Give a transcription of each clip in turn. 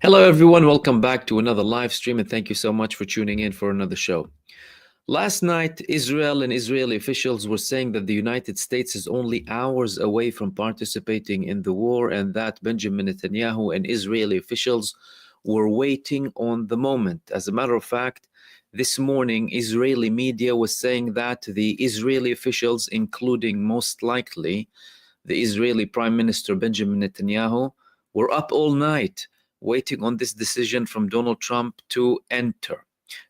Hello, everyone. Welcome back to another live stream, and thank you so much for tuning in for another show. Last night, Israel and Israeli officials were saying that the United States is only hours away from participating in the war, and that Benjamin Netanyahu and Israeli officials were waiting on the moment. As a matter of fact, this morning, Israeli media was saying that the Israeli officials, including most likely the Israeli Prime Minister Benjamin Netanyahu, were up all night waiting on this decision from Donald Trump to enter.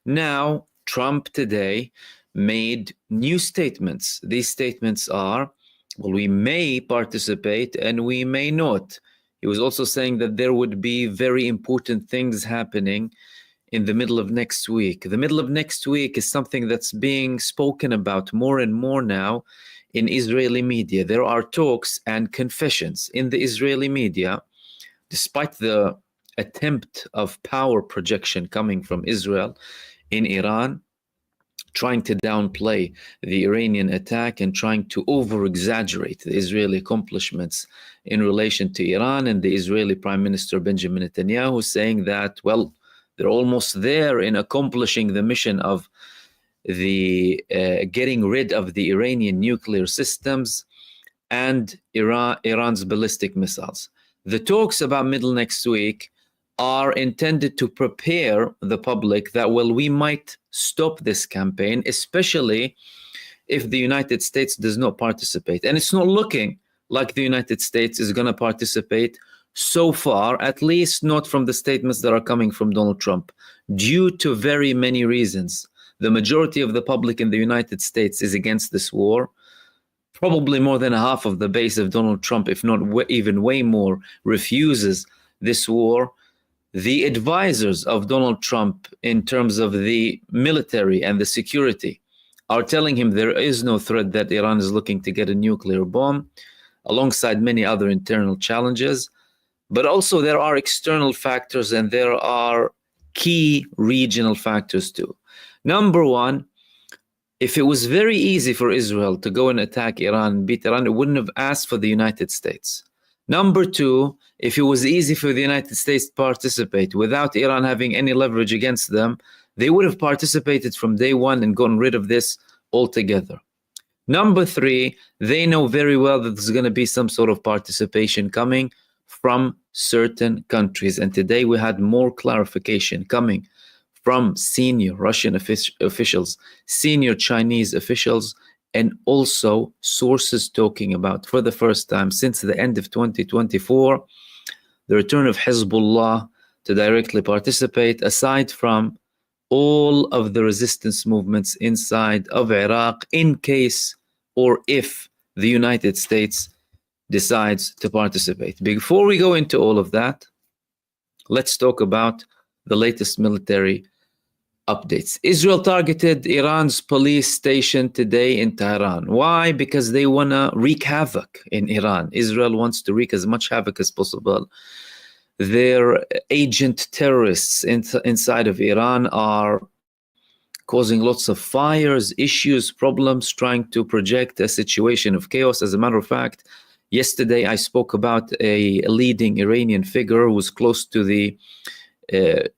Now, Trump today made new statements. These statements are, well, we may participate and we may not. He was also saying that there would be very important things happening in the middle of next week. The middle of next week is something that's being spoken about more and more now in Israeli media. There are talks and confessions in the Israeli media, despite the attempt of power projection coming from Israel in Iran, trying to downplay the Iranian attack and trying to over-exaggerate the Israeli accomplishments in relation to Iran, and the Israeli Prime Minister Benjamin Netanyahu saying that, well, they're almost there in accomplishing the mission of the getting rid of the Iranian nuclear systems and Iran's ballistic missiles. The talks about middle next week are intended to prepare the public that, well, we might stop this campaign, especially if the United States does not participate. And it's not looking like the United States is going to participate so far, at least not from the statements that are coming from Donald Trump, due to very many reasons. The majority of the public in the United States is against this war. Probably more than half of the base of Donald Trump, if not even way more, refuses this war. The advisors of Donald Trump in terms of the military and the security are telling him there is no threat that Iran is looking to get a nuclear bomb, alongside many other internal challenges. But also there are external factors and there are key regional factors too. Number one, if it was very easy for Israel to go and attack Iran and beat Iran, it wouldn't have asked for the United States. Number two, if it was easy for the United States to participate without Iran having any leverage against them, they would have participated from day one and gotten rid of this altogether. Number three, they know very well that there's going to be some sort of participation coming from certain countries. And today we had more clarification coming from senior Russian officials, senior Chinese officials, and also sources talking about, for the first time since the end of 2024, the return of Hizbullah to directly participate, aside from all of the resistance movements inside of Iraq, in case or if the United States decides to participate. Before we go into all of that, let's talk about the latest military updates. Israel targeted Iran's police station today in Tehran. Why? Because they want to wreak havoc in Iran. Israel wants to wreak as much havoc as possible. Their agent terrorists inside of Iran are causing lots of fires, issues, problems, trying to project a situation of chaos. As a matter of fact, yesterday I spoke about a leading Iranian figure who was close to the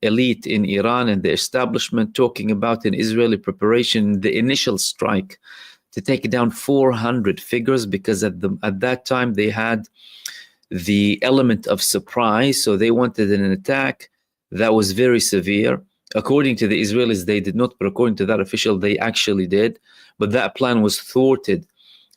elite in Iran and the establishment, talking about an Israeli preparation, the initial strike to take down 400 figures, because at that time they had the element of surprise, so they wanted an attack that was very severe. According to the Israelis, they did not, but according to that official, they actually did. But that plan was thwarted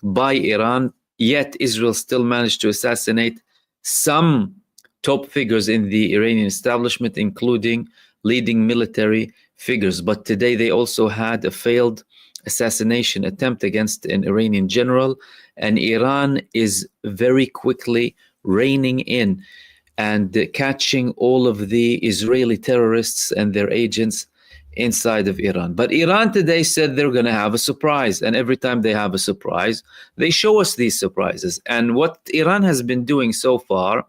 by Iran, yet Israel still managed to assassinate some top figures in the Iranian establishment, including leading military figures. But today they also had a failed assassination attempt against an Iranian general, and Iran is very quickly reining in and catching all of the Israeli terrorists and their agents inside of Iran. But Iran today said they're going to have a surprise, and every time they have a surprise, they show us these surprises. And what Iran has been doing so far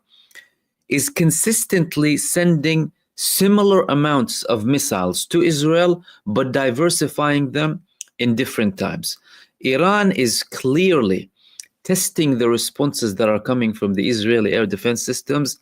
is consistently sending similar amounts of missiles to Israel, but diversifying them in different times. Iran is clearly testing the responses that are coming from the Israeli air defense systems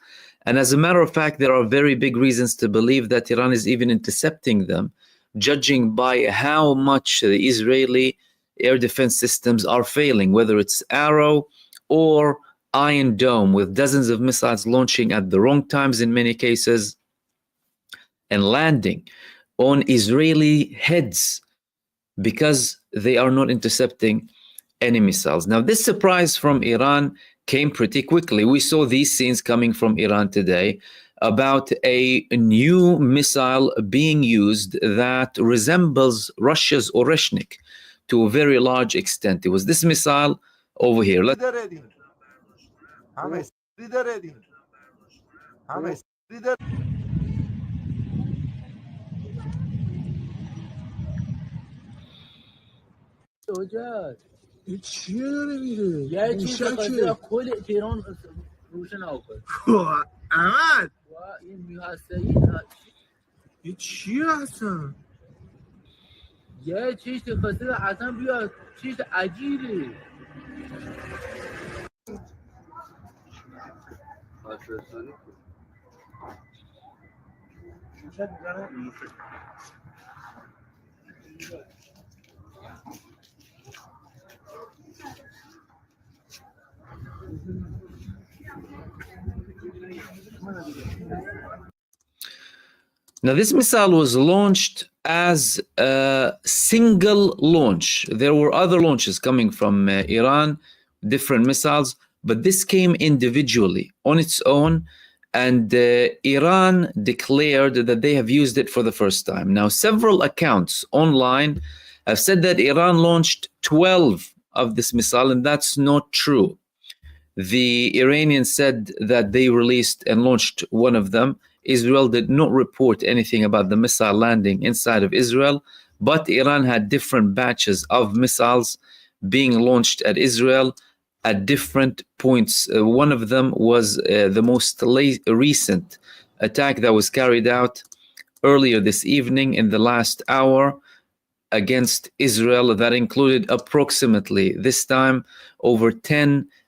And as a matter of fact, there are very big reasons to believe that Iran is even intercepting them, judging by how much the Israeli air defense systems are failing, whether it's Arrow or Iron Dome, with dozens of missiles launching at the wrong times in many cases and landing on Israeli heads because they are not intercepting any missiles. Now, this surprise from Iran came pretty quickly. We saw these scenes coming from Iran today about a new missile being used that resembles Russia's Oreshnik to a very large extent. It was this missile over here. چیه داره میره؟ یه چیز بخاطر کل تهران روشن آقا احمد این میهستهی یه چیه اصلا؟ یه چیز بخاطر اصلا بیاد چیز عجیبه Now, this missile was launched as a single launch. There were other launches coming from Iran, different missiles, but this came individually on its own, and Iran declared that they have used it for the first time. Now, several accounts online have said that Iran launched 12 of this missile, and that's not true. The Iranians said that they released and launched one of them. Israel did not report anything about the missile landing inside of Israel, but Iran had different batches of missiles being launched at Israel at different points. One of them was the most recent attack that was carried out earlier this evening in the last hour against Israel, that included approximately this time over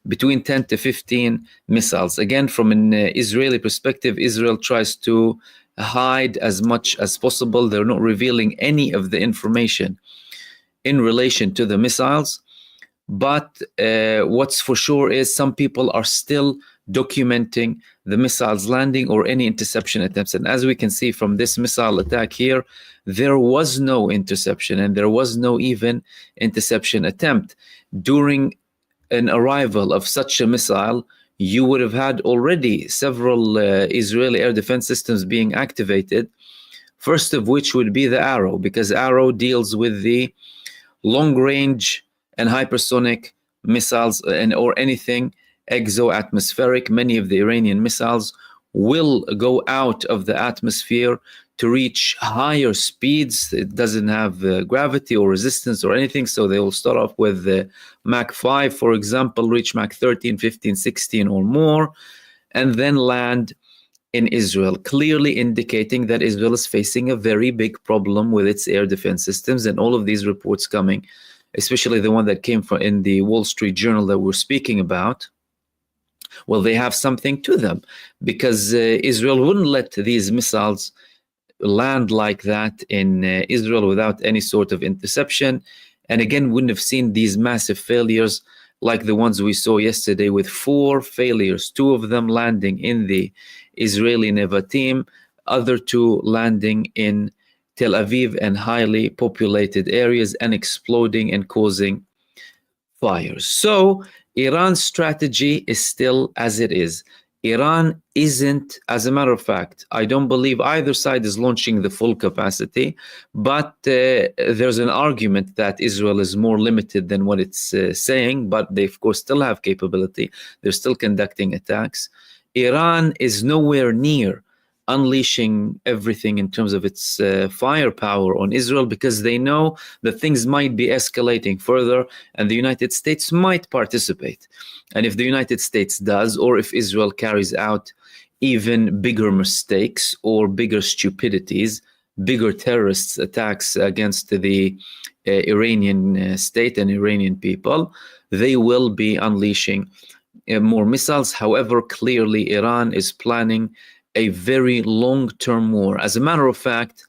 between 10 to 15 missiles. Again, from an Israeli perspective, Israel tries to hide as much as possible. They're not revealing any of the information in relation to the missiles. But what's for sure is some people are still documenting the missiles landing or any interception attempts. And as we can see from this missile attack here, there was no interception and there was no even interception attempt. During an arrival of such a missile, you would have had already several Israeli air defense systems being activated, first of which would be the Arrow, because Arrow deals with the long-range and hypersonic missiles or anything exo-atmospheric. Many of the Iranian missiles will go out of the atmosphere to reach higher speeds. It doesn't have gravity or resistance or anything, so they will start off with Mach 5, for example, reach Mach 13, 15, 16 or more, and then land in Israel, clearly indicating that Israel is facing a very big problem with its air defense systems. And all of these reports coming, especially the one that came from in the Wall Street Journal that we're speaking about, well, they have something to them, because Israel wouldn't let these missiles land like that in Israel without any sort of interception, and again wouldn't have seen these massive failures like the ones we saw yesterday, with 4 failures, 2 of them landing in the Israeli Nevatim, other 2 landing in Tel Aviv and highly populated areas and exploding and causing fires. So Iran's strategy is still as it is. Iran isn't, as a matter of fact, I don't believe either side is launching the full capacity, but there's an argument that Israel is more limited than what it's saying, but they of course still have capability. They're still conducting attacks. Iran is nowhere near unleashing everything in terms of its firepower on Israel, because they know that things might be escalating further and the United States might participate. And if the United States does, or if Israel carries out even bigger mistakes or bigger stupidities, bigger terrorist attacks against the Iranian state and Iranian people, they will be unleashing more missiles. However, clearly Iran is planning a very long-term war. As a matter of fact,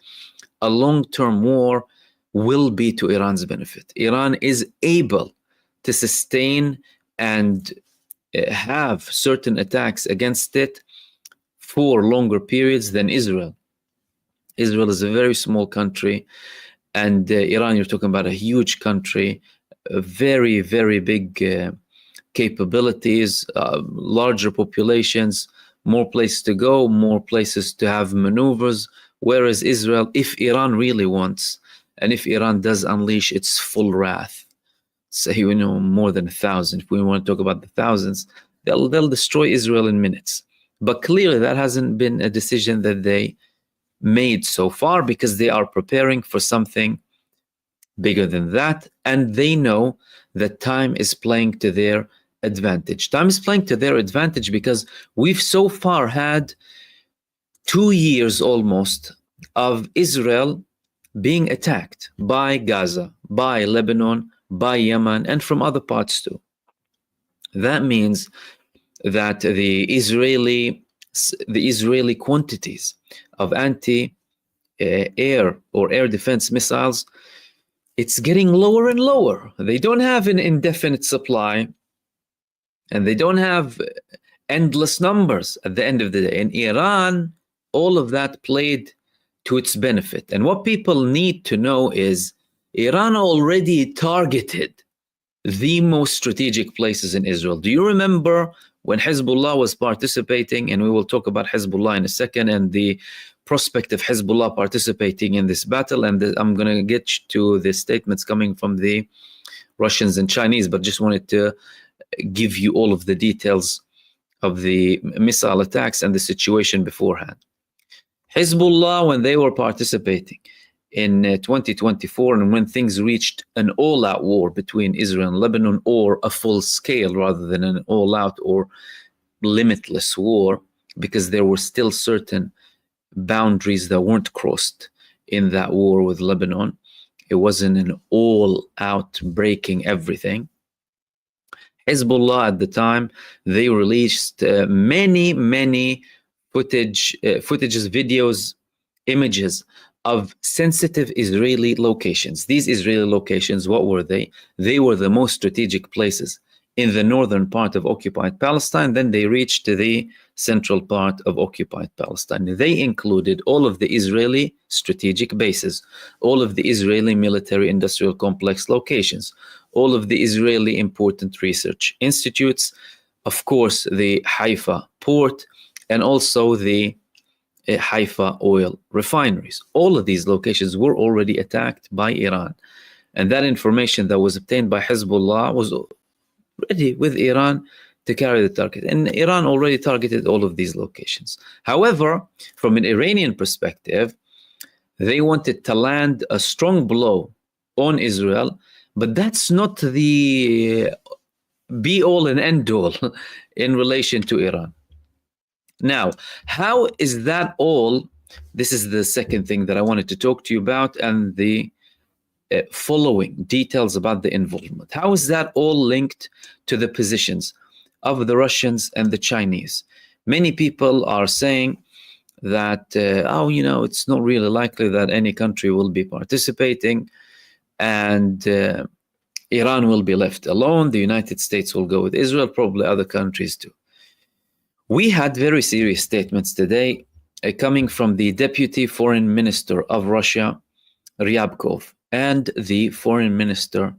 a long-term war will be to Iran's benefit. Iran is able to sustain and have certain attacks against it for longer periods than Israel. Israel is a very small country, and Iran, you're talking about a huge country, very, very big capabilities, larger populations, more places to go, more places to have maneuvers. Whereas Israel, if Iran really wants, and if Iran does unleash its full wrath, say, more than 1,000, if we want to talk about the thousands, they'll destroy Israel in minutes. But clearly that hasn't been a decision that they made so far, because they are preparing for something bigger than that, and they know that time is playing to their advantage. Time is playing to their advantage because we've so far had 2 years almost of Israel being attacked by Gaza, by Lebanon, by Yemen, and from other parts too. That means that the Israeli quantities of anti-air or air defense missiles, it's getting lower and lower. They don't have an indefinite supply, and they don't have endless numbers at the end of the day. In Iran, all of that played to its benefit. And what people need to know is Iran already targeted the most strategic places in Israel. Do you remember when Hizbullah was participating? And we will talk about Hizbullah in a second and the prospect of Hizbullah participating in this battle. And I'm going to get to the statements coming from the Russians and Chinese, but just wanted to give you all of the details of the missile attacks and the situation beforehand. Hizbullah, when they were participating in 2024, and when things reached an all-out war between Israel and Lebanon, or a full scale rather than an all-out or limitless war, because there were still certain boundaries that weren't crossed in that war with Lebanon. It wasn't an all-out breaking everything. Hezbollah at the time, they released many footages, videos, images of sensitive Israeli locations. These Israeli locations, what were they? They were the most strategic places in the northern part of occupied Palestine. Then they reached to the central part of occupied Palestine. They included all of the Israeli strategic bases, all of the Israeli military industrial complex locations, all of the Israeli important research institutes, of course, the Haifa port, and also the Haifa oil refineries. All of these locations were already attacked by Iran. And that information that was obtained by Hezbollah was ready with Iran to carry the target. And Iran already targeted all of these locations. However, from an Iranian perspective, they wanted to land a strong blow on Israel, but that's not the be-all and end-all in relation to Iran. Now, how is that all? This is the second thing that I wanted to talk to you about, and the following details about the involvement. How is that all linked to the positions of the Russians and the Chinese? Many people are saying that, it's not really likely that any country will be participating, and Iran will be left alone. The United States will go with Israel, probably other countries too. We had very serious statements today coming from the Deputy Foreign Minister of Russia, Ryabkov, and the Foreign Minister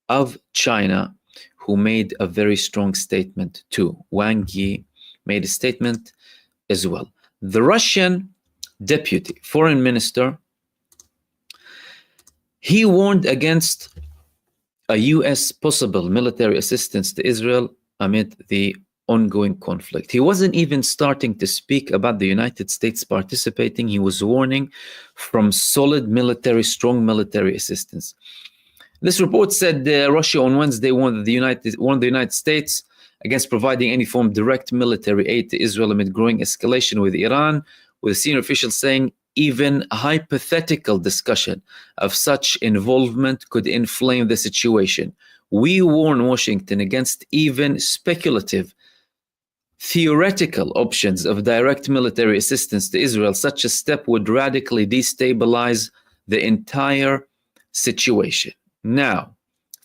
of China, who made a very strong statement too. Wang Yi made a statement as well. The Russian Deputy Foreign Minister, he warned against a U.S. possible military assistance to Israel amid the ongoing conflict. He wasn't even starting to speak about the United States participating. He was warning from strong military assistance. This report said Russia on Wednesday warned the United States against providing any form of direct military aid to Israel amid growing escalation with Iran, with senior officials saying even a hypothetical discussion of such involvement could inflame the situation. We warn Washington against even speculative theoretical options of direct military assistance to Israel, such a step would radically destabilize the entire situation. Now,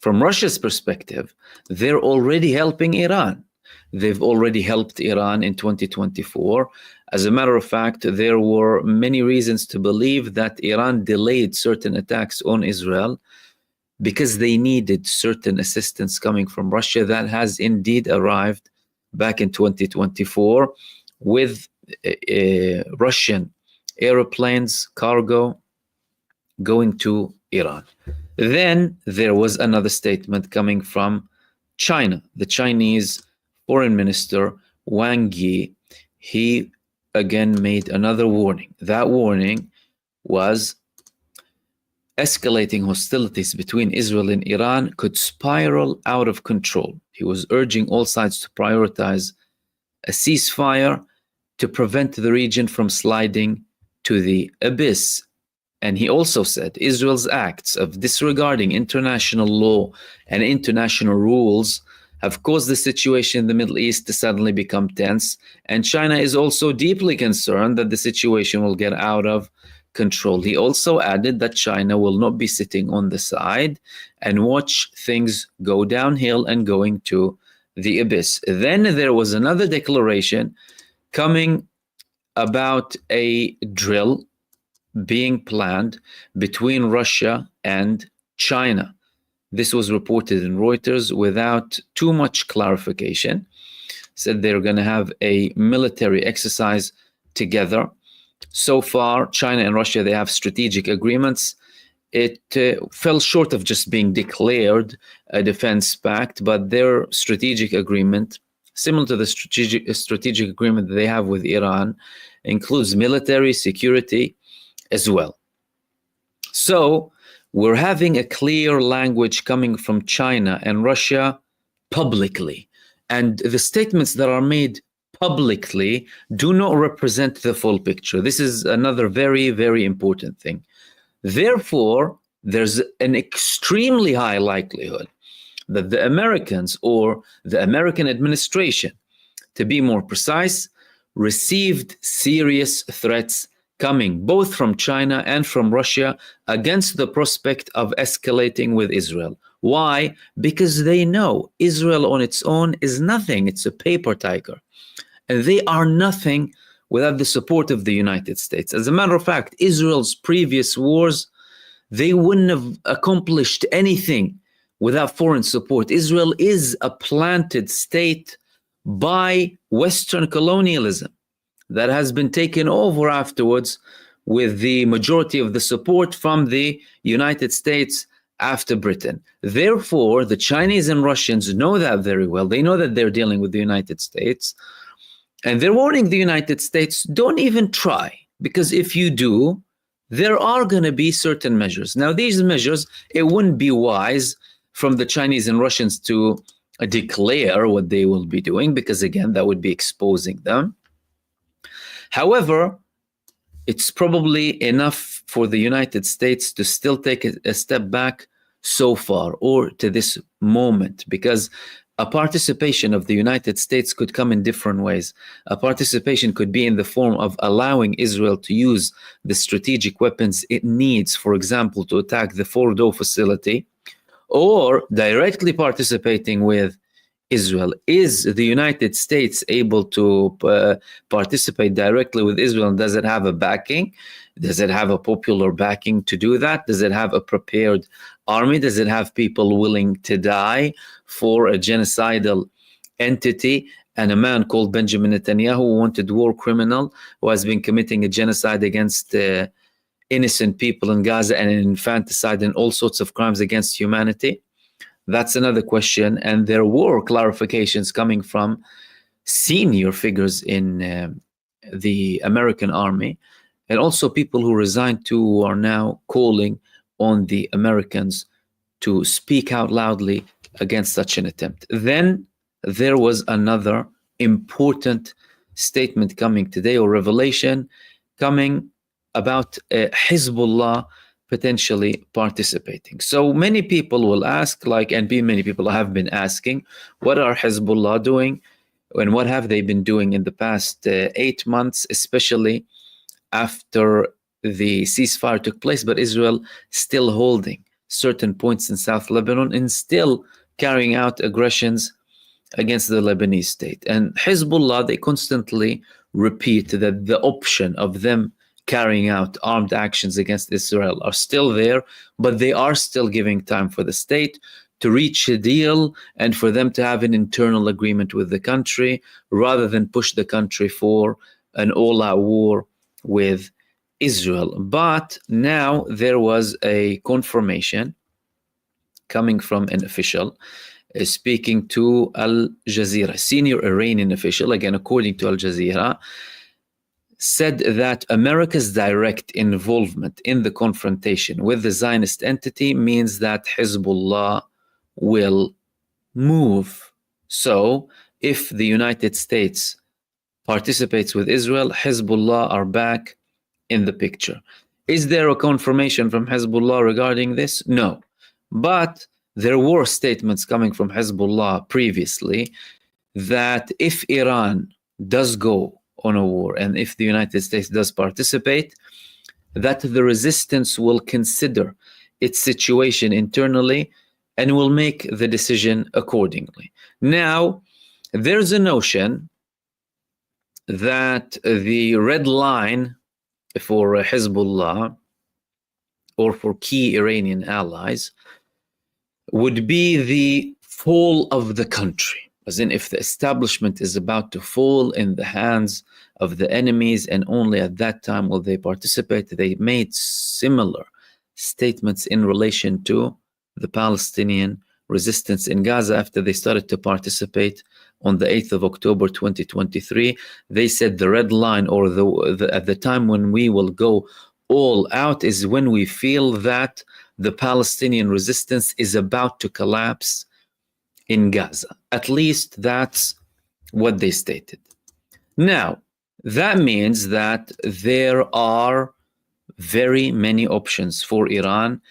from Russia's perspective, they're already helping Iran. They've already helped Iran in 2024. As a matter of fact, there were many reasons to believe that Iran delayed certain attacks on Israel because they needed certain assistance coming from Russia that has indeed arrived back in 2024 with Russian airplanes, cargo going to Iran. Then there was another statement coming from China. The Chinese Foreign Minister Wang Yi, he again made another warning. That warning was escalating hostilities between Israel and Iran could spiral out of control. He was urging all sides to prioritize a ceasefire to prevent the region from sliding to the abyss. And he also said Israel's acts of disregarding international law and international rules have caused the situation in the Middle East to suddenly become tense. And China is also deeply concerned that the situation will get out of control. He also added that China will not be sitting on the side and watch things go downhill and going to the abyss. Then there was another declaration coming about a drill being planned between Russia and China. This was reported in Reuters without too much clarification. Said they're going to have a military exercise together. So far, China and Russia, they have strategic agreements. It fell short of just being declared a defense pact, but their strategic agreement, similar to the strategic agreement that they have with Iran, includes military security as well. So we're having a clear language coming from China and Russia publicly. And the statements that are made publicly do not represent the full picture. This is another very, very important thing. Therefore, there's an extremely high likelihood that the Americans, or the American administration, to be more precise, received serious threats coming both from China and from Russia against the prospect of escalating with Israel. Why? Because they know Israel on its own is nothing. It's a paper tiger. And they are nothing without the support of the United States. As a matter of fact, Israel's previous wars, they wouldn't have accomplished anything without foreign support. Israel is a planted state by Western colonialism that has been taken over afterwards with the majority of the support from the United States after Britain. Therefore, the Chinese and Russians know that very well. They know that they're dealing with the United States. And they're warning the United States, don't even try, because if you do, there are going to be certain measures. Now, these measures, it wouldn't be wise from the Chinese and Russians to declare what they will be doing, because again, that would be exposing them. However, it's probably enough for the United States to still take a step back so far, or to this moment, because a participation of the United States could come in different ways. A participation could be in the form of allowing Israel to use the strategic weapons it needs, for example, to attack the Fordo facility, or directly participating with Israel. Is the United States able to participate directly with Israel? And does it have a backing? Does it have a popular backing to do that? Does it have a prepared army? Does it have people willing to die for a genocidal entity? And a man called Benjamin Netanyahu, a wanted war criminal, who has been committing a genocide against innocent people in Gaza and an infanticide and all sorts of crimes against humanity? That's another question. And there were clarifications coming from senior figures in the American army, and also people who resigned too, who are now calling on the Americans to speak out loudly against such an attempt. Then there was another important statement coming today, or revelation coming about Hizbullah potentially participating. So many people will ask, and many people have been asking, what are Hizbullah doing? And what have they been doing in the past 8 months, especially after the ceasefire took place, but Israel still holding certain points in South Lebanon and still carrying out aggressions against the Lebanese state. And Hizbullah, they constantly repeat that the option of them carrying out armed actions against Israel are still there, but they are still giving time for the state to reach a deal and for them to have an internal agreement with the country rather than push the country for an all-out war with Israel. But now there was a confirmation coming from an official speaking to Al Jazeera, senior Iranian official, again according to Al Jazeera, said that America's direct involvement in the confrontation with the Zionist entity means that Hezbollah will move. So if the United States participates with Israel, Hezbollah are back in the picture. Is there a confirmation from Hezbollah regarding this? No. But there were statements coming from Hezbollah previously that if Iran does go on a war and if the United States does participate, that the resistance will consider its situation internally and will make the decision accordingly. Now, there's a notion that the red line for Hezbollah or for key Iranian allies would be the fall of the country. As in, if the establishment is about to fall in the hands of the enemies and only at that time will they participate. They made similar statements in relation to the Palestinian resistance in Gaza after they started to participate on the 8th of October 2023. They said the red line, or at the time when we will go all out, is when we feel that the Palestinian resistance is about to collapse in Gaza. At least that's what they stated. Now, that means that there are very many options for Iran.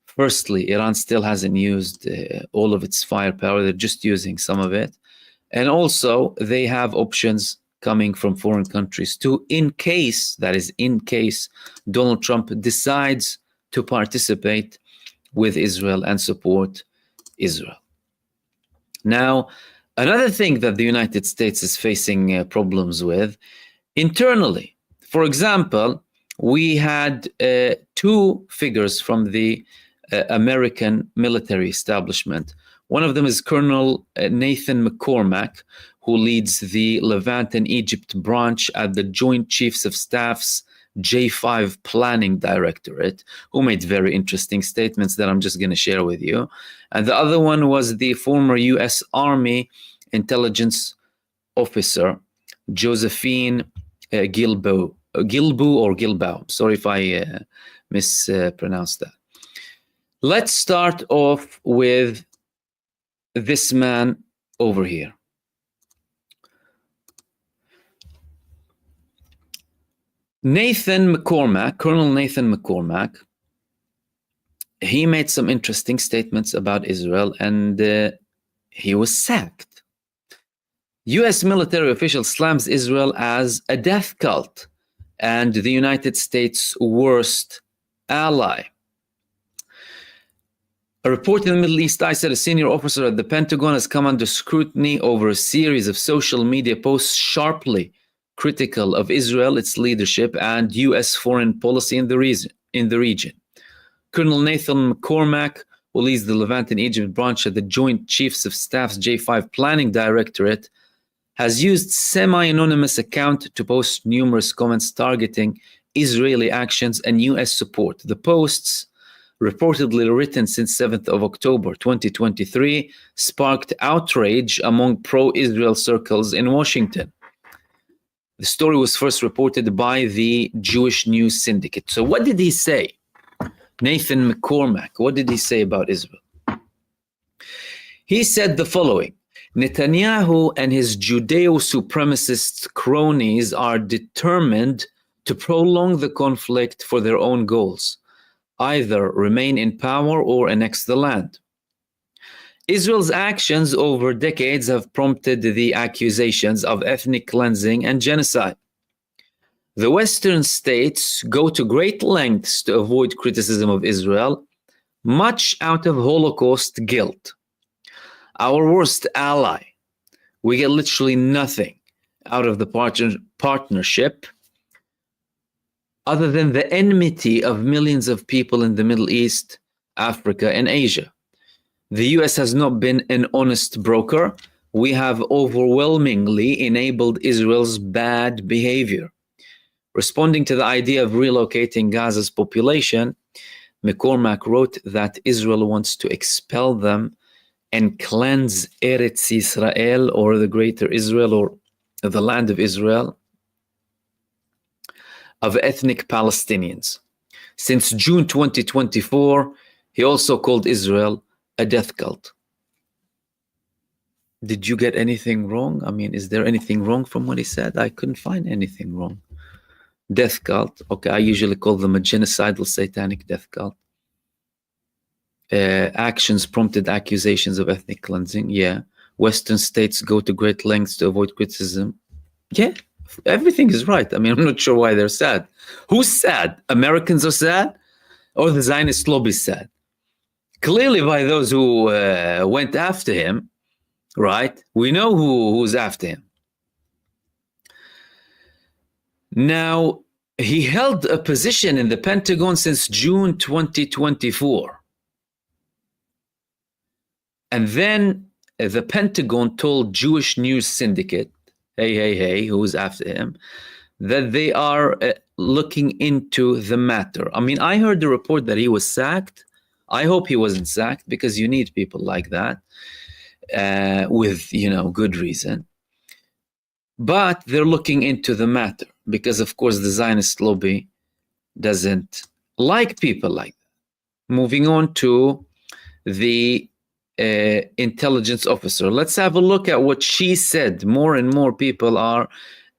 Firstly, Iran still hasn't used all of its firepower. They're just using some of it. And also, they have options coming from foreign countries too, in case Donald Trump decides to participate with Israel and support Israel. Now, another thing that the United States is facing problems with internally. For example, we had two figures from the American military establishment. One of them is Colonel Nathan McCormack, who leads the Levant and Egypt branch at the Joint Chiefs of Staff's J5 Planning Directorate, who made very interesting statements that I'm just going to share with you. And the other one was the former U.S. Army intelligence officer, Josephine Gilboa. Sorry if I mispronounced that. Let's start off with this man over here. Colonel Nathan McCormack, he made some interesting statements about Israel and he was sacked. U.S. military official slams Israel as a death cult and the United States' worst ally. A report in the Middle East Eye said a senior officer at the Pentagon has come under scrutiny over a series of social media posts sharply critical of Israel, its leadership, and U.S. foreign policy in the region. Colonel Nathan McCormack, who leads the Levant and Egypt branch at the Joint Chiefs of Staff's J5 Planning Directorate, has used semi-anonymous account to post numerous comments targeting Israeli actions and U.S. support. The posts, reportedly written since 7th of October 2023, sparked outrage among pro-Israel circles in Washington. The story was first reported by the Jewish News Syndicate. So what did he say? Nathan McCormack, what did he say about Israel? He said the following: Netanyahu and his Judeo-supremacist cronies are determined to prolong the conflict for their own goals, either remain in power or annex the land. Israel's actions over decades have prompted the accusations of ethnic cleansing and genocide. The Western states go to great lengths to avoid criticism of Israel, much out of Holocaust guilt. Our worst ally. We get literally nothing out of the partnership other than the enmity of millions of people in the Middle East, Africa, and Asia. The US has not been an honest broker. We have overwhelmingly enabled Israel's bad behavior. Responding to the idea of relocating Gaza's population, McCormack wrote that Israel wants to expel them and cleanse Eretz Israel, or the greater Israel, or the land of Israel, of ethnic Palestinians. Since June 2024, he also called Israel a death cult. Did you get anything wrong? I mean, is there anything wrong from what he said? I couldn't find anything wrong. Death cult. Okay, I usually call them a genocidal satanic death cult. Actions prompted accusations of ethnic cleansing. Yeah. Western states go to great lengths to avoid criticism. Yeah, everything is right. I mean, I'm not sure why they're sad. Who's sad? Americans are sad? Or the Zionist lobby is sad? Clearly by those who went after him, right? We know who's after him. Now, he held a position in the Pentagon since June 2024. And then the Pentagon told Jewish News Syndicate, hey, who's after him, that they are looking into the matter. I mean, I heard the report that he was sacked. I hope he wasn't sacked, because you need people like that with, good reason. But they're looking into the matter because, of course, the Zionist lobby doesn't like people like that. Moving on to the intelligence officer. Let's have a look at what she said. More and more people are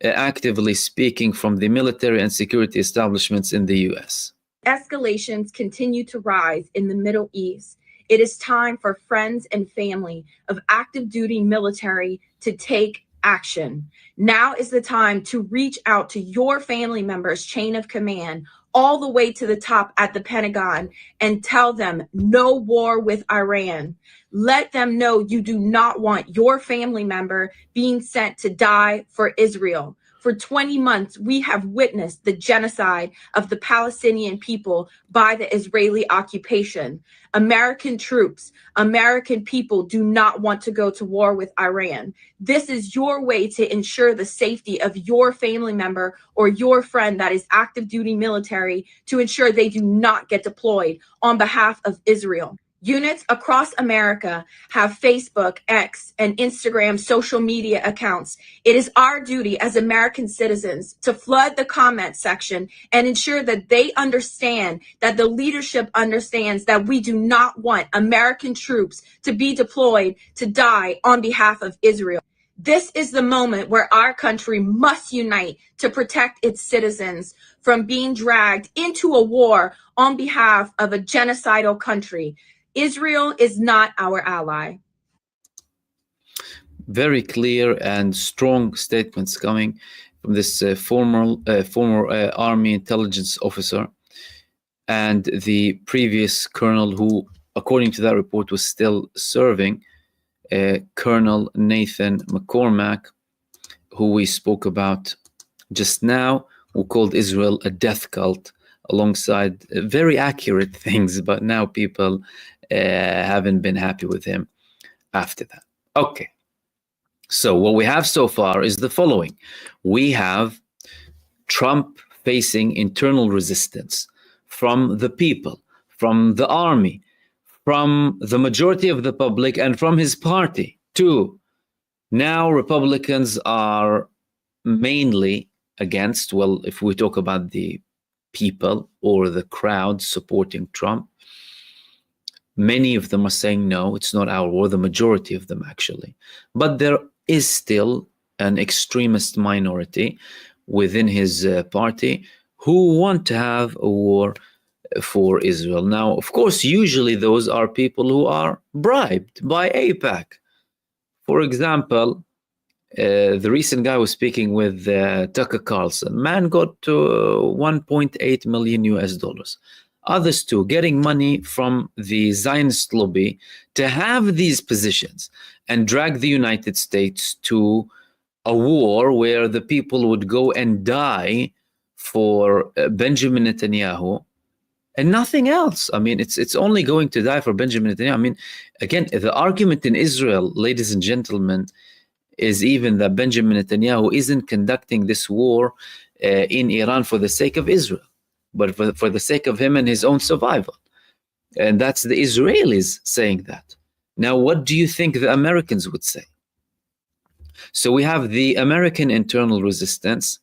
actively speaking from the military and security establishments in the US. Escalations continue to rise in the Middle East. It is time for friends and family of active duty military to take action. Now is the time to reach out to your family members' chain of command, all the way to the top at the Pentagon, and tell them no war with Iran. Let them know you do not want your family member being sent to die for Israel. For 20 months, we have witnessed the genocide of the Palestinian people by the Israeli occupation. American troops, American people do not want to go to war with Iran. This is your way to ensure the safety of your family member or your friend that is active duty military, to ensure they do not get deployed on behalf of Israel. Units across America have Facebook, X, and Instagram social media accounts. It is our duty as American citizens to flood the comment section and ensure that they understand, that the leadership understands, that we do not want American troops to be deployed to die on behalf of Israel. This is the moment where our country must unite to protect its citizens from being dragged into a war on behalf of a genocidal country. Israel is not our ally. Very clear and strong statements coming from this former Army intelligence officer and the previous colonel who, according to that report, was still serving, Colonel Nathan McCormack, who we spoke about just now, who called Israel a death cult, alongside very accurate things, but now people haven't been happy with him after that. Okay, so what we have so far is the following. We have Trump facing internal resistance from the people, from the army, from the majority of the public, and from his party too. Now Republicans are mainly against, well, if we talk about the people or the crowd supporting Trump, many of them are saying, no, it's not our war, the majority of them actually. But there is still an extremist minority within his party who want to have a war for Israel. Now, of course, usually those are people who are bribed by AIPAC. For example, the recent guy was speaking with Tucker Carlson. Man got 1.8 million US dollars. Others too, getting money from the Zionist lobby to have these positions and drag the United States to a war where the people would go and die for Benjamin Netanyahu and nothing else. I mean, it's only going to die for Benjamin Netanyahu. I mean, again, the argument in Israel, ladies and gentlemen, is even that Benjamin Netanyahu isn't conducting this war in Iran for the sake of Israel, but for the sake of him and his own survival. And that's the Israelis saying that. Now, what do you think the Americans would say? So we have the American internal resistance.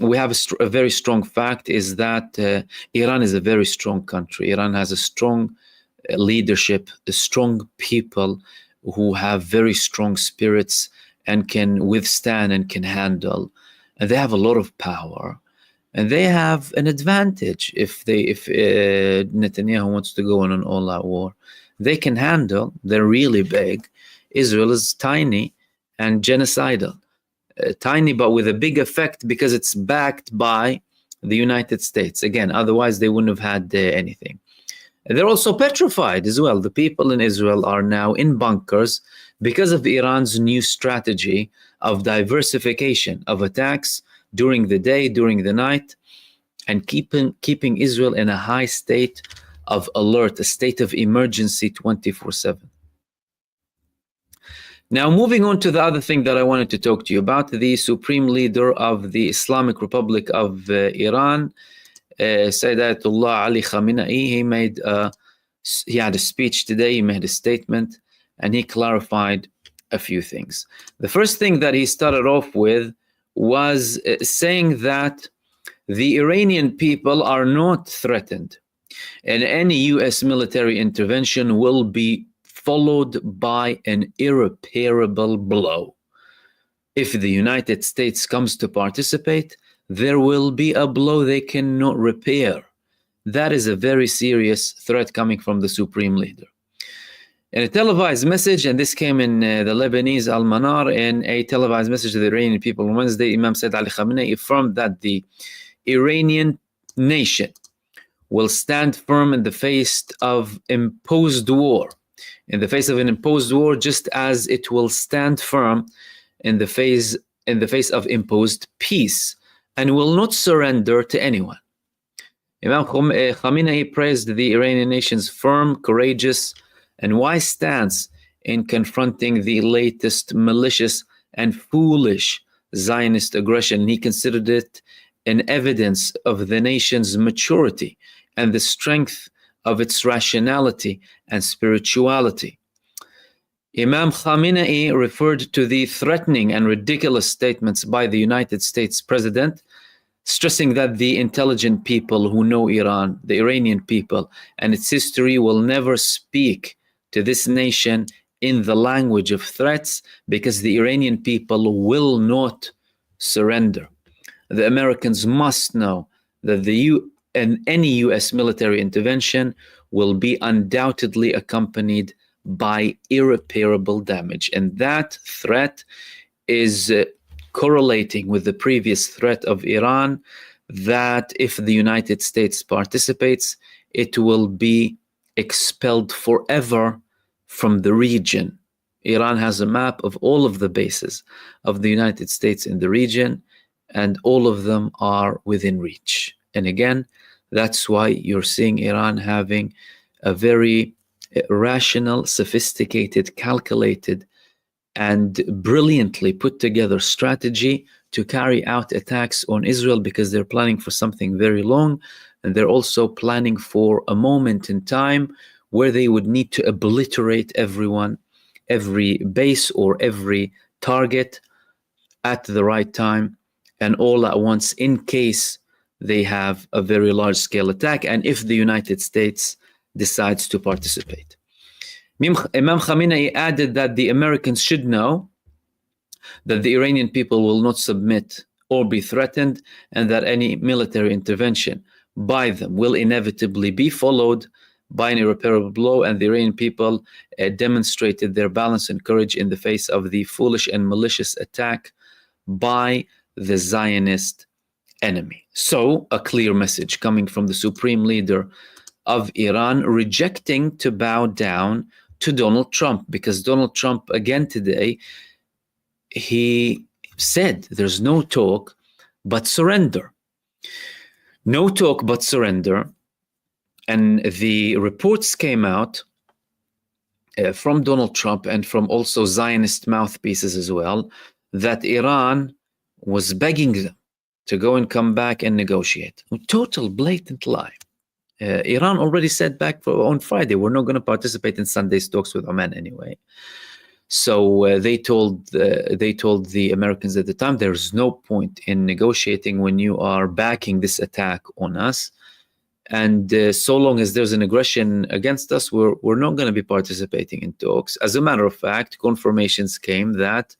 We have a very strong fact is that Iran is a very strong country. Iran has a strong leadership, a strong people who have very strong spirits and can withstand and can handle. And they have a lot of power. And they have an advantage if Netanyahu wants to go on an all-out war. They can handle, they're really big. Israel is tiny and genocidal. Tiny, but with a big effect because it's backed by the United States. Again, otherwise they wouldn't have had anything. They're also petrified as well. The people in Israel are now in bunkers because of Iran's new strategy of diversification of attacks during the day, during the night, and keeping Israel in a high state of alert, a state of emergency 24/7. Now, moving on to the other thing that I wanted to talk to you about, the Supreme Leader of the Islamic Republic of Iran, Ayatollah Ali Khamenei, he had a speech today, he made a statement, and he clarified a few things. The first thing that he started off with was saying that the Iranian people are not threatened, and any US military intervention will be followed by an irreparable blow. If the United States comes to participate, there will be a blow they cannot repair. That is a very serious threat coming from the Supreme Leader. In a televised message, and this came in the Lebanese Al-Manar, in a televised message to the Iranian people on Wednesday, Imam Sayyid Ali Khamenei affirmed that the Iranian nation will stand firm in the face of imposed war. In the face of an imposed war, just as it will stand firm in the face of imposed peace, and will not surrender to anyone. Imam Khamenei praised the Iranian nation's firm, courageous, and wise stance in confronting the latest malicious and foolish Zionist aggression. He considered it an evidence of the nation's maturity and the strength of its rationality and spirituality. Imam Khamenei referred to the threatening and ridiculous statements by the United States president, stressing that the intelligent people who know Iran, the Iranian people, and its history will never speak to this nation in the language of threats because the Iranian people will not surrender. The Americans must know that any US military intervention will be undoubtedly accompanied by irreparable damage. And that threat is correlating with the previous threat of Iran that if the United States participates, it will be expelled forever from the region. Iran has a map of all of the bases of the United States in the region, and all of them are within reach. And again, that's why you're seeing Iran having a very rational, sophisticated, calculated, and brilliantly put together strategy to carry out attacks on Israel, because they're planning for something very long, and they're also planning for a moment in time where they would need to obliterate everyone, every base or every target at the right time and all at once, in case they have a very large-scale attack and if the United States decides to participate. Imam Khamenei added that the Americans should know that the Iranian people will not submit or be threatened, and that any military intervention by them will inevitably be followed by an irreparable blow, and the Iranian people demonstrated their balance and courage in the face of the foolish and malicious attack by the Zionist enemy. So, a clear message coming from the supreme leader of Iran, rejecting to bow down to Donald Trump, because Donald Trump, again today, he said there's no talk but surrender. No talk but surrender. And the reports came out from Donald Trump and from also Zionist mouthpieces as well, that Iran was begging them to go and come back and negotiate. A total blatant lie. Iran already said back on Friday, we're not going to participate in Sunday's talks with Oman anyway. So they told the Americans at the time, there's no point in negotiating when you are backing this attack on us. And so long as there's an aggression against us, we're not going to be participating in talks. As a matter of fact, confirmations came that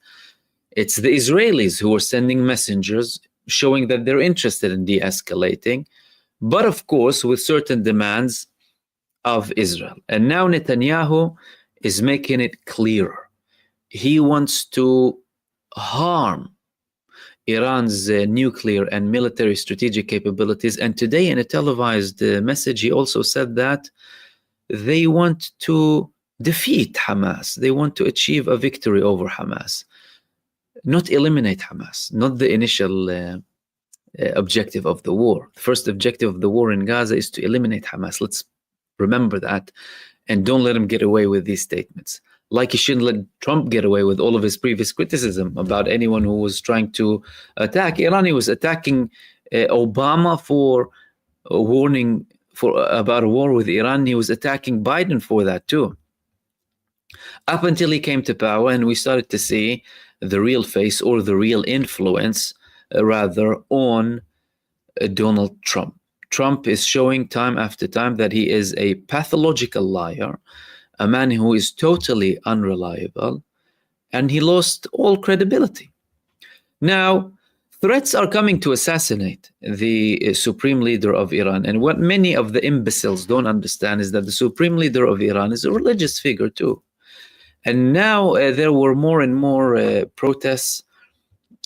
it's the Israelis who are sending messengers showing that they're interested in de-escalating, but of course with certain demands of Israel. And now Netanyahu is making it clearer. He wants to harm Iran's nuclear and military strategic capabilities. And today in a televised message, he also said that they want to defeat Hamas. They want to achieve a victory over Hamas, not eliminate Hamas, not the initial objective of the war. The first objective of the war in Gaza is to eliminate Hamas. Let's remember that, and don't let him get away with these statements. Like he shouldn't let Trump get away with all of his previous criticism about anyone who was trying to attack Iran. He was attacking Obama for warning about a war with Iran. He was attacking Biden for that too. Up until he came to power and we started to see the real face, or the real influence, rather, on Donald Trump. Trump is showing time after time that he is a pathological liar, a man who is totally unreliable, and he lost all credibility. Now, threats are coming to assassinate the supreme leader of Iran. And what many of the imbeciles don't understand is that the supreme leader of Iran is a religious figure too. And now there were more and more protests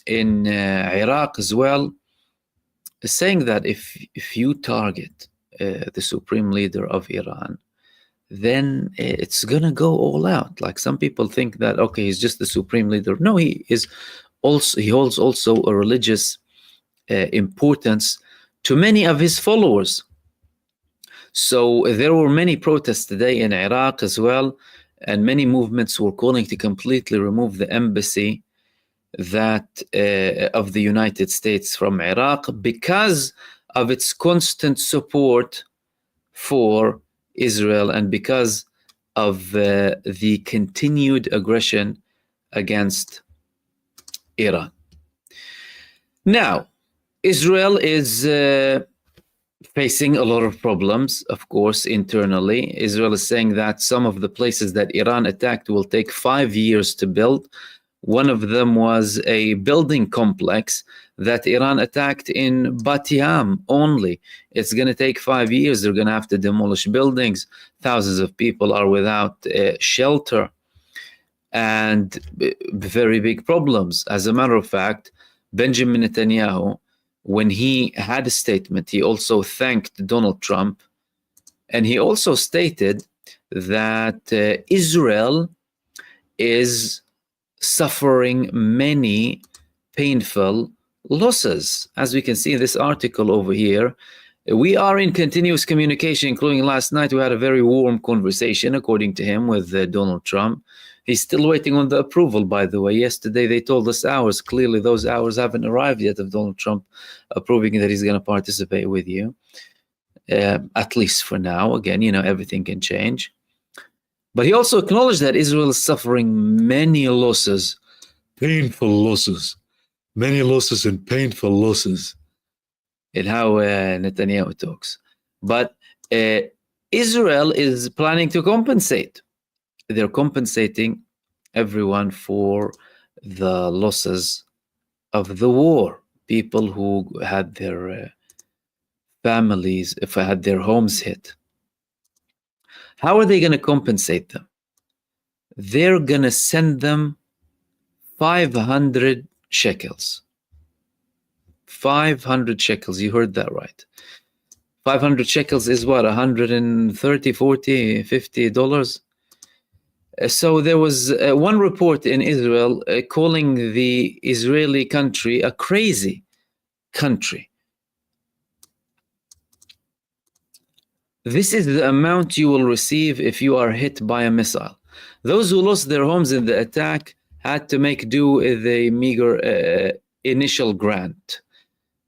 in Iraq as well, saying that if you target the supreme leader of Iran, then it's gonna go all out. Like some people think that, okay, he's just the supreme leader. No, he holds also a religious importance to many of his followers. So there were many protests today in Iraq as well, and many movements were calling to completely remove the embassy that of the United States from Iraq because of its constant support for Israel and because of the continued aggression against Iran. Now, Israel is facing a lot of problems, of course, internally. Israel is saying that some of the places that Iran attacked will take 5 years to build. One of them was a building complex that Iran attacked in Bat Yam only. It's going to take 5 years. They're going to have to demolish buildings. Thousands of people are without shelter and very big problems. As a matter of fact, Benjamin Netanyahu, when he had a statement, he also thanked Donald Trump, and he also stated that Israel is suffering many painful losses. As we can see in this article over here, we are in continuous communication, including last night we had a very warm conversation, according to him, with Donald Trump. He's still waiting on the approval, by the way. Yesterday they told us hours. Clearly those hours haven't arrived yet of Donald Trump approving that he's going to participate with you, at least for now. Again, you know, everything can change. But he also acknowledged that Israel is suffering many losses, painful losses, many losses and painful losses, in how Netanyahu talks. But Israel is planning to compensate. They're compensating everyone for the losses of the war. People who had their families if had their homes hit. How are they going to compensate them? They're going to send them 500 shekels. 500 shekels, you heard that right. 500 shekels is what, 130, 40, $50? So there was one report in Israel calling the Israeli country a crazy country. This is the amount you will receive if you are hit by a missile. Those who lost their homes in the attack had to make do with a meager initial grant.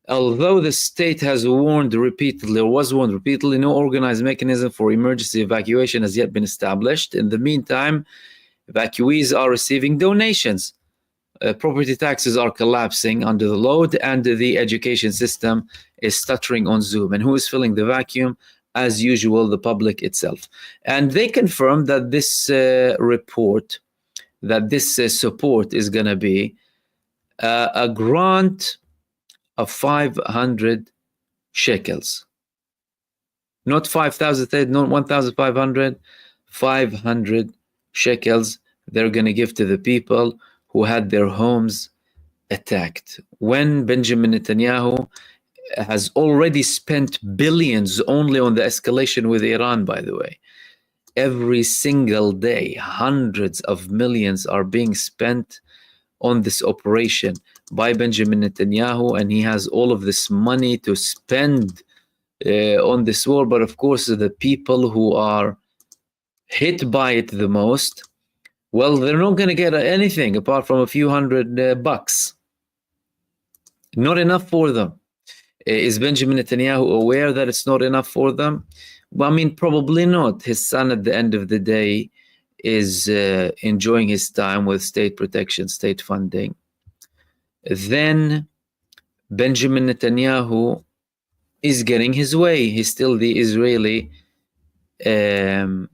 Although the state has warned repeatedly, or was warned repeatedly, no organized mechanism for emergency evacuation has yet been established. In the meantime, evacuees are receiving donations. Property taxes are collapsing under the load, and the education system is stuttering on Zoom. And who is filling the vacuum? As usual, the public itself. And they confirmed that this report, that this support is going to be a grant of 500 shekels. Not 5,000, not 1,500, 500 shekels they're going to give to the people who had their homes attacked. When Benjamin Netanyahu has already spent billions only on the escalation with Iran, by the way. Every single day, hundreds of millions are being spent on this operation by Benjamin Netanyahu, and he has all of this money to spend on this war. But of course, the people who are hit by it the most, well, they're not going to get anything apart from a few $100. Not enough for them. Is Benjamin Netanyahu aware that it's not enough for them? Well, I mean, probably not. His son, at the end of the day, is enjoying his time with state protection, state funding. Then Benjamin Netanyahu is getting his way. He's still the Israeli he's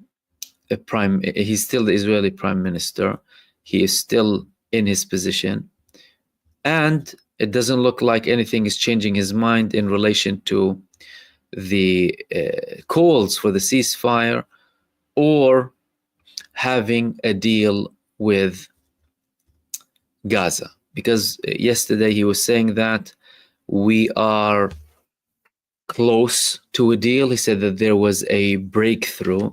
still the Israeli prime minister. He is still in his position. And it doesn't look like anything is changing his mind in relation to the calls for the ceasefire or having a deal with Gaza. Because yesterday he was saying that we are close to a deal. He said that there was a breakthrough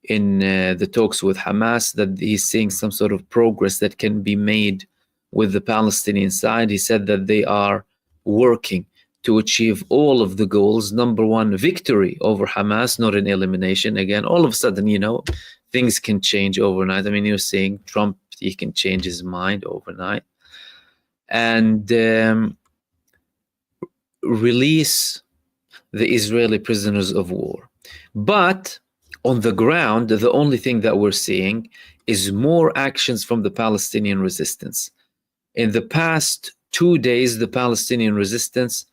in the talks with Hamas, that he's seeing some sort of progress that can be made with the Palestinian side. He said that they are working to achieve all of the goals. Number one, victory over Hamas, not an elimination. Again, all of a sudden, you know, things can change overnight. I mean, you're seeing Trump, he can change his mind overnight. And release the Israeli prisoners of war. But on the ground, the only thing that we're seeing is more actions from the Palestinian resistance. In the past 2 days, the Palestinian resistance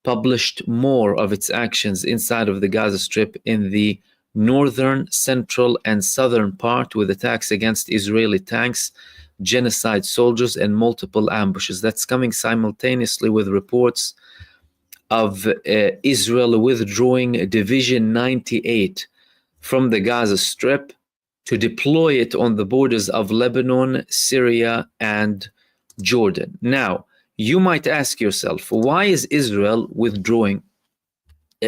published more of its actions inside of the Gaza Strip in the northern, central, and southern part, with attacks against Israeli tanks, genocide soldiers, and multiple ambushes. That's coming simultaneously with reports of Israel withdrawing Division 98 from the Gaza Strip to deploy it on the borders of Lebanon, Syria, and Jordan. Now, you might ask yourself, why is Israel withdrawing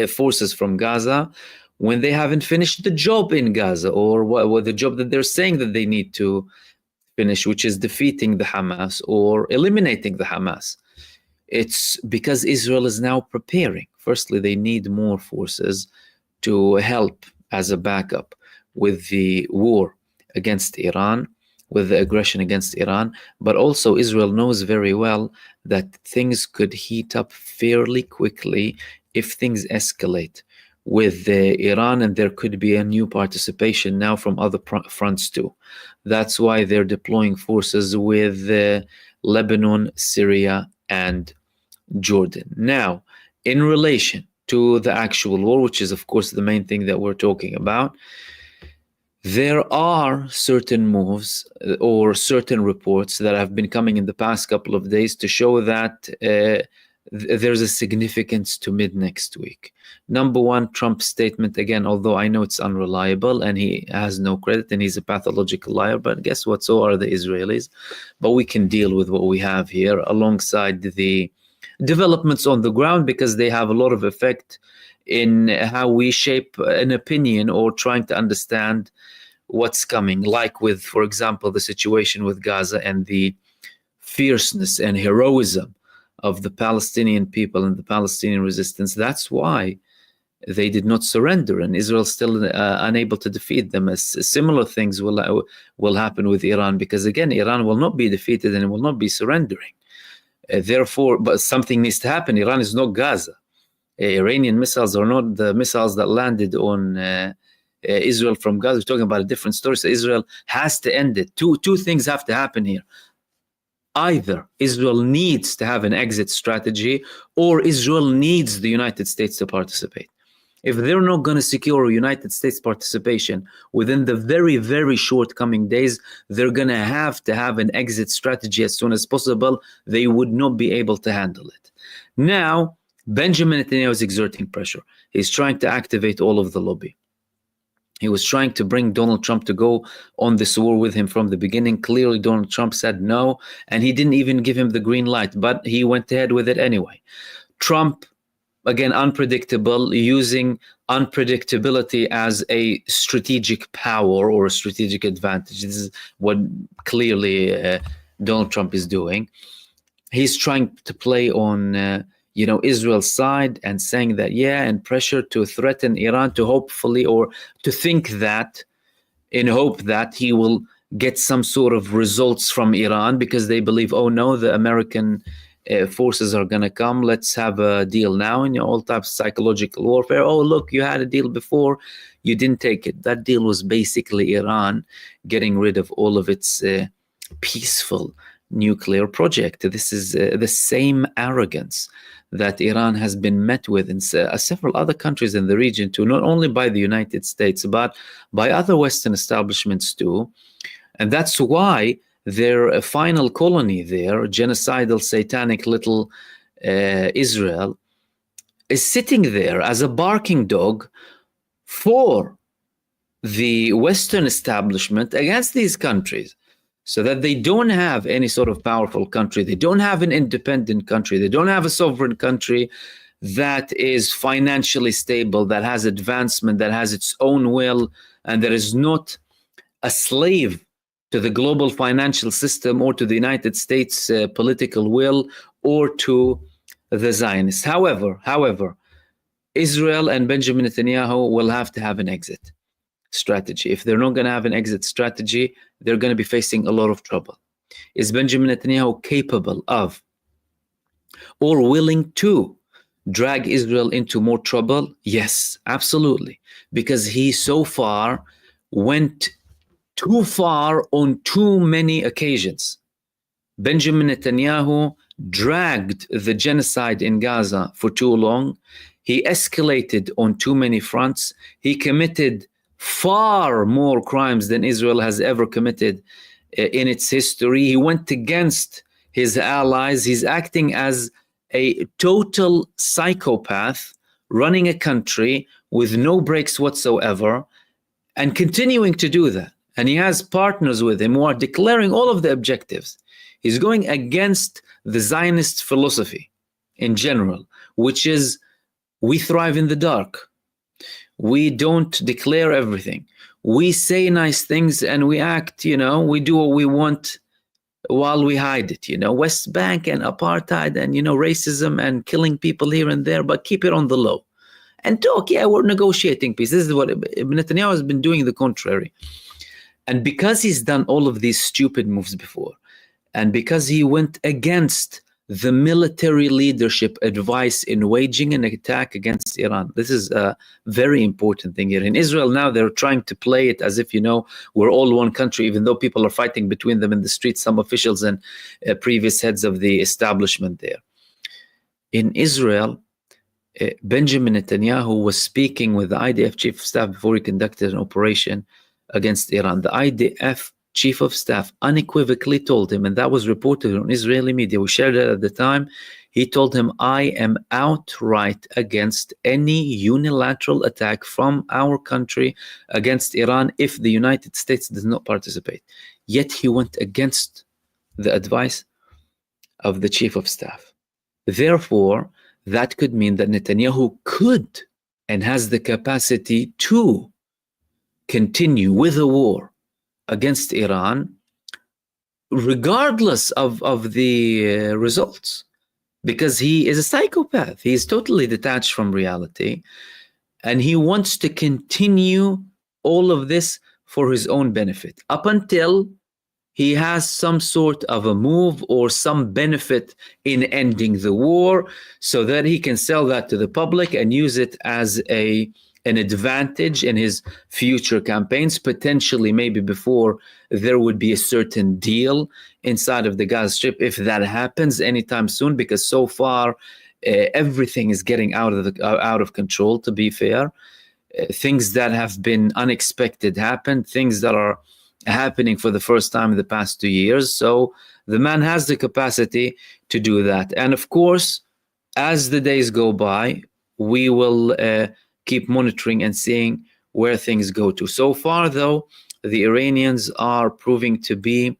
forces from Gaza when they haven't finished the job in Gaza, or the job that they're saying that they need to finish, which is defeating the Hamas or eliminating the Hamas? It's because Israel is now preparing. Firstly, they need more forces to help as a backup with the war against Iran, with the aggression against Iran. But also Israel knows very well that things could heat up fairly quickly if things escalate with Iran, and there could be a new participation now from other fronts too. That's why they're deploying forces with Lebanon, Syria, and Jordan. Now, in relation to the actual war, which is of course the main thing that we're talking about, there are certain moves or certain reports that have been coming in the past couple of days to show that there's a significance to mid next week. Number one, Trump's statement, again, although I know it's unreliable and he has no credit and he's a pathological liar, but guess what? So are the Israelis. But we can deal with what we have here alongside the developments on the ground, because they have a lot of effect in how we shape an opinion or trying to understand what's coming. Like with, for example, the situation with Gaza and the fierceness and heroism of the Palestinian people and the Palestinian resistance. That's why they did not surrender, and Israel still unable to defeat them. As similar things will happen with Iran, because again, Iran will not be defeated and it will not be surrendering. Therefore, but something needs to happen. Iran is not Gaza. Iranian missiles are not the missiles that landed on Israel from Gaza. We're talking about a different story. So Israel has to end it. Two things have to happen here. Either Israel needs to have an exit strategy, or Israel needs the United States to participate. If they're not going to secure United States participation within the very, very short coming days, they're going to have an exit strategy as soon as possible. They would not be able to handle it. Now, Benjamin Netanyahu is exerting pressure. He's trying to activate all of the lobby. He was trying to bring Donald Trump to go on this war with him from the beginning. Clearly, Donald Trump said no, and he didn't even give him the green light, but he went ahead with it anyway. Trump, again, unpredictable, using unpredictability as a strategic power or a strategic advantage. This is what clearly Donald Trump is doing. He's trying to play on Israel's side and saying that, and pressure to threaten Iran to hopefully, or to think that, in hope that he will get some sort of results from Iran, because they believe, oh no, the American forces are going to come. Let's have a deal now. And all types of psychological warfare. Oh, look, you had a deal before. You didn't take it. That deal was basically Iran getting rid of all of its peaceful nuclear project. This is the same arrogance that Iran has been met with in several other countries in the region too, not only by the United States, but by other Western establishments too. And that's why their final colony there, genocidal, satanic little Israel, is sitting there as a barking dog for the Western establishment against these countries, so that they don't have any sort of powerful country. They don't have an independent country. They don't have a sovereign country that is financially stable, that has advancement, that has its own will, and that is not a slave to the global financial system or to the United States political will or to the Zionists. However, Israel and Benjamin Netanyahu will have to have an exit strategy. If they're not going to have an exit strategy, they're going to be facing a lot of trouble. Is Benjamin Netanyahu capable of or willing to drag Israel into more trouble? Yes, absolutely. Because he so far went too far on too many occasions. Benjamin Netanyahu dragged the genocide in Gaza for too long. He escalated on too many fronts. He committed far more crimes than Israel has ever committed in its history. He went against his allies. He's acting as a total psychopath, running a country with no breaks whatsoever, and continuing to do that. And he has partners with him who are declaring all of the objectives. He's going against the Zionist philosophy in general, which is we thrive in the dark. We don't declare everything. We say nice things and we act, we do what we want while we hide it, West Bank and apartheid and, racism and killing people here and there, but keep it on the low. And talk, we're negotiating peace. This is what Netanyahu has been doing, the contrary. And because he's done all of these stupid moves before, and because he went against the military leadership advice in waging an attack against Iran. This is a very important thing here. In Israel now, they're trying to play it as if, we're all one country, even though people are fighting between them in the streets, some officials and previous heads of the establishment there. In Israel, Benjamin Netanyahu was speaking with the IDF chief of staff before he conducted an operation against Iran. The IDF chief of staff unequivocally told him, and that was reported on Israeli media, we shared it at the time, he told him, I am outright against any unilateral attack from our country against Iran if the United States does not participate. Yet he went against the advice of the chief of staff. Therefore, that could mean that Netanyahu could and has the capacity to continue with a war against Iran, regardless of the results, because he is a psychopath. He is totally detached from reality, and he wants to continue all of this for his own benefit up until he has some sort of a move or some benefit in ending the war, so that he can sell that to the public and use it as an advantage in his future campaigns, potentially maybe before there would be a certain deal inside of the Gaza Strip, if that happens anytime soon, because so far everything is getting out of control, to be fair. Things that have been unexpected happen, things that are happening for the first time in the past 2 years. So the man has the capacity to do that. And of course, as the days go by, we will keep monitoring and seeing where things go to. So far, though, the Iranians are proving to be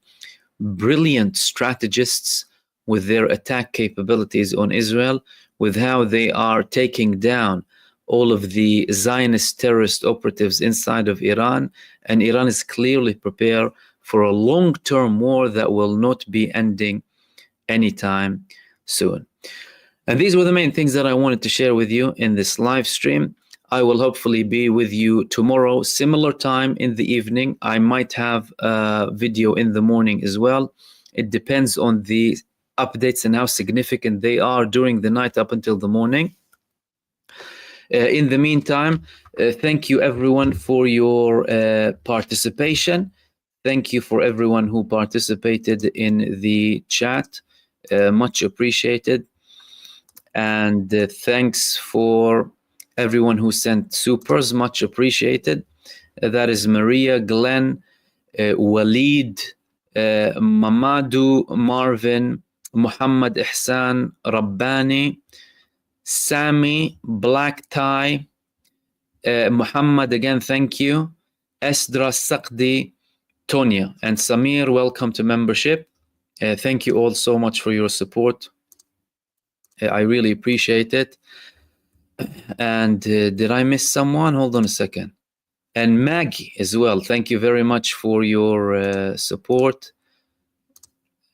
brilliant strategists with their attack capabilities on Israel, with how they are taking down all of the Zionist terrorist operatives inside of Iran. And Iran is clearly prepared for a long-term war that will not be ending anytime soon. And these were the main things that I wanted to share with you in this live stream. I will hopefully be with you tomorrow, similar time in the evening. I might have a video in the morning as well. It depends on the updates and how significant they are during the night up until the morning. In the meantime, thank you everyone for your participation. Thank you for everyone who participated in the chat. Much appreciated. And thanks for everyone who sent supers, much appreciated. That is Maria, Glenn, Walid, Mamadou, Marvin, Muhammad Ihsan, Rabbani, Sami, Black Tie, Muhammad again, thank you. Esdra, Saqdi, Tonya, and Samir, welcome to membership. Thank you all so much for your support. I really appreciate it. And did I miss someone? Hold on a second. And Maggie as well. Thank you very much for your support.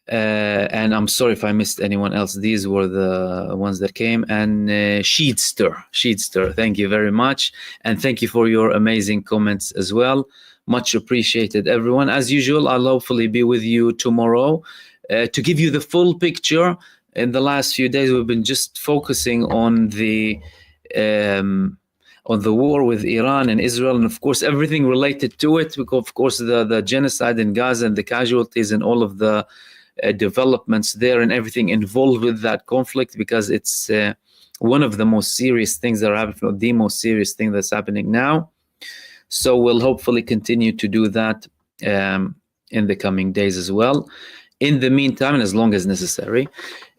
And I'm sorry if I missed anyone else. These were the ones that came. And Sheedster, thank you very much. And thank you for your amazing comments as well. Much appreciated, everyone. As usual, I'll hopefully be with you tomorrow to give you the full picture. In the last few days, we've been just focusing on the war with Iran and Israel, and of course everything related to it, because of course the genocide in Gaza and the casualties and all of the developments there and everything involved with that conflict, because it's one of the most serious things that are happening, the most serious thing that's happening now. So we'll hopefully continue to do that in the coming days as well. In the meantime, and as long as necessary.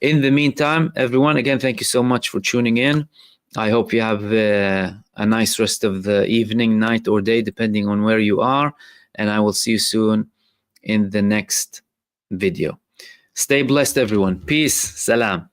In the meantime, everyone, again, thank you so much for tuning in. I hope you have a nice rest of the evening, night, or day, depending on where you are. And I will see you soon in the next video. Stay blessed, everyone. Peace. Salam.